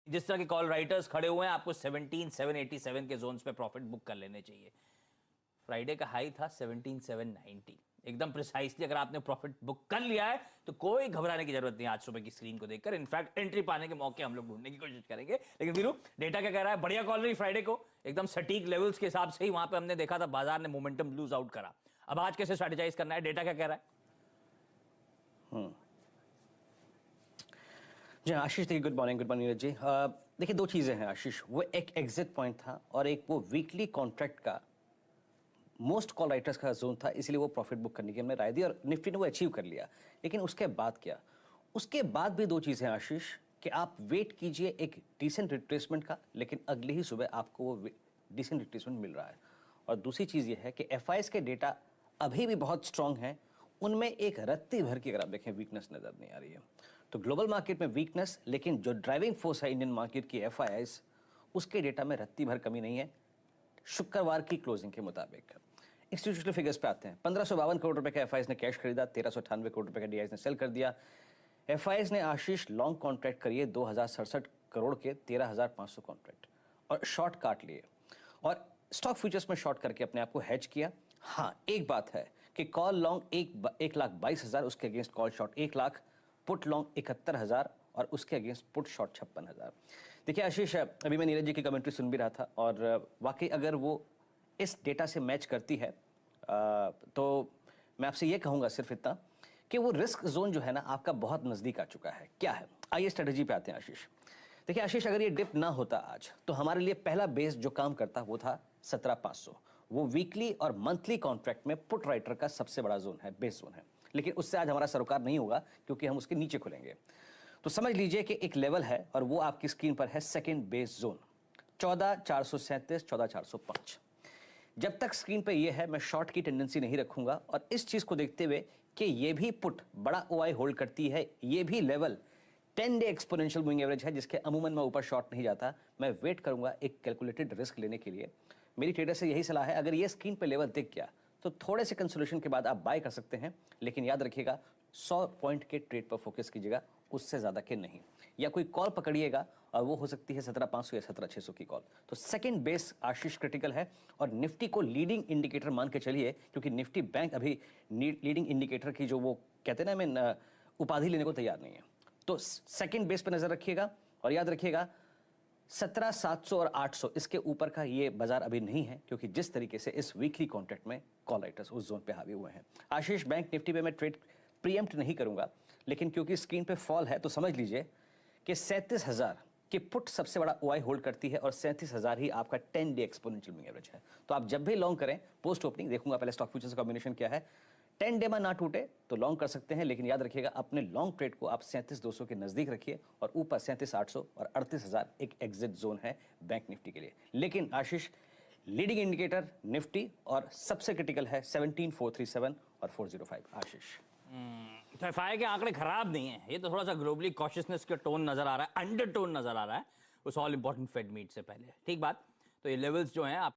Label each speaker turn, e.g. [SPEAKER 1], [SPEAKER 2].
[SPEAKER 1] जिस तरह के कॉल राइटर्स खड़े हुए हैं, आपको 17,787 के जोन्स पे प्रॉफिट बुक कर लेने चाहिए। फ्राइडे का हाई था 17,790, एकदम प्रिसाइसली अगर आपने प्रॉफिट बुक कर लिया है तो कोई घबराने की जरूरत नहीं 8 रुपए की स्क्रीन को देखकर। इनफैक्ट एंट्री पाने के मौके हम लोग ढूंढने की कोशिश करेंगे। लेकिन वीरू, डेटा क्या कह रहा है? बढ़िया कॉल रही फ्राइडे को, एकदम सटीक लेवल्स के हिसाब से ही वहां पे हमने देखा था बाजार ने मोमेंटम लूज आउट करा। अब आज कैसे स्ट्रेटेजाइज करना है? डेटा क्या कह रहा है?
[SPEAKER 2] जी आशीष, देखिए गुड मॉर्निंग नीरज जी। देखिए दो चीज़ें हैं आशीष, वो एक एग्जिट पॉइंट था और एक वो वीकली कॉन्ट्रैक्ट का मोस्ट कॉल राइटर्स का जोन था, इसलिए वो प्रॉफिट बुक करने की हमने राय दी और निफ्टी ने वो अचीव कर लिया। लेकिन उसके बाद क्या? उसके बाद भी दो चीज़ें हैं आशीष, कि आप वेट कीजिए एक डिसेंट रिट्रेसमेंट का, लेकिन अगले ही सुबह आपको वो डिसेंट रिट्रेसमेंट मिल रहा है। और दूसरी चीज़ ये है कि एफआईएस के डेटा अभी भी बहुत स्ट्रांग हैं, उनमें एक रत्ती भर की अगर आप देखें वीकनेस नजर नहीं आ रही है। तो ग्लोबल मार्केट में वीकनेस, लेकिन जो ड्राइविंग फोर्स है इंडियन मार्केट की एफआईआईस, उसके डेटा में रत्ती भर कमी नहीं है शुक्रवार की क्लोजिंग के मुताबिक। इंस्टीट्यूशनल फिगर्स पे आते हैं। 1552 करोड़ रुपए का एफआईआईस ने कैश खरीदा, 1398 करोड़ रुपए का डीआईएस ने सेल कर दिया। एफआईआईस ने आशीष लॉन्ग कॉन्ट्रैक्ट करिए 2067 करोड़ के 13,500 कॉन्ट्रैक्ट और शॉर्ट काट लिए और स्टॉक फ्यूचर्स में शॉर्ट करके अपने आप को हेज किया। हाँ, एक बात है कि कॉल लॉन्ग 1,22,000, उसके against call short 1 lakh, put long 71,000 और उसके अगेंस्ट पुट शॉर्ट 56,000। देखिए आशीष, अभी मैं नीरज जी की कमेंट्री सुन भी रहा था और वाकई अगर वो इस डेटा से मैच करती है तो मैं आपसे ये कहूँगा सिर्फ इतना कि वो रिस्क जोन जो है ना आपका बहुत नज़दीक आ चुका है। क्या है, आइए स्ट्रेटजी पे आते हैं आशीष। देखिए आशीष, अगर ये डिप ना होता आज तो हमारे लिए पहला बेस जो काम करता वो था 17,500। वो वीकली और मंथली कॉन्ट्रैक्ट में पुट राइटर का सबसे बड़ा जोन है, बेस जोन है। लेकिन उससे आज हमारा सरोकार नहीं होगा क्योंकि हम उसके नीचे खुलेंगे। तो समझ लीजिए कि एक लेवल है और वो आपकी स्क्रीन पर है सेकेंड बेस जोन 14,437, 14,405। जब तक स्क्रीन पे ये है मैं शॉर्ट की टेंडेंसी नहीं रखूंगा और इस चीज को देखते हुए कि ये भी पुट बड़ा ओआई होल्ड करती है, ये भी level 10 day exponential moving average है जिसके अमूमन मैं ऊपर शॉर्ट नहीं जाता। मैं वेट करूंगा एक कैलकुलेटेड रिस्क लेने के लिए। मेरी ट्रेडर से यही सलाह है, अगर ये स्क्रीन पे लेवल दिख गया तो थोड़े से कंसोलेशन के बाद आप बाय कर सकते हैं, लेकिन याद रखिएगा 100 पॉइंट के ट्रेड पर फोकस कीजिएगा, उससे ज्यादा के नहीं। या कोई कॉल पकड़िएगा और वो हो सकती है 17,500 या 17,600 की कॉल। तो सेकंड बेस आशीष क्रिटिकल है और निफ्टी को लीडिंग इंडिकेटर मान के चलिए, क्योंकि निफ्टी बैंक अभी लीडिंग इंडिकेटर की जो वो कहते हैं ना, मैं उपाधि लेने को तैयार नहीं है। तो सेकंड बेस पर नजर रखिएगा और याद रखिएगा 17,700 और 800 इसके ऊपर का ये बाजार अभी नहीं है, क्योंकि जिस तरीके से इस वीकली कॉन्ट्रैक्ट में कॉल राइटर्स उस जोन पे हावी हुए हैं। आशीष, बैंक निफ्टी पे मैं ट्रेड प्रीएम्प्ट नहीं करूंगा, लेकिन क्योंकि स्क्रीन पे फॉल है तो समझ लीजिए कि 37,000 की पुट सबसे बड़ा ओआई होल्ड करती है और 37,000 ही आपका 10 डे एक्सपोनेंशियल मूविंग एवरेज है। तो आप जब भी लॉन्ग करें, पोस्ट ओपनिंग देखूंगा पहले स्टॉक फ्यूचर्स का कॉम्बिनेशन क्या है, 10 डे में ना टूटे तो लॉन्ग कर सकते हैं, लेकिन याद रखिएगा अपने लॉन्ग ट्रेड को आप 37,200 के नजदीक रखिए और ऊपर 37,800 और 38,000 एक एग्जिट जोन है बैंक निफ्टी के लिए। लेकिन आशीष, लीडिंग इंडिकेटर निफ्टी और सबसे क्रिटिकल है 17,437 और 405। आशीष,
[SPEAKER 1] तो एफआई के आंकड़े खराब नहीं है, ये तो थोड़ा सा ग्लोबली कॉशियसनेस का टोन नजर आ रहा है, अंडरटोन नजर आ रहा है उस ऑल इंपॉर्टेंट फेड मीट से पहले। ठीक बात। तो ये लेवल्स जो हैं आप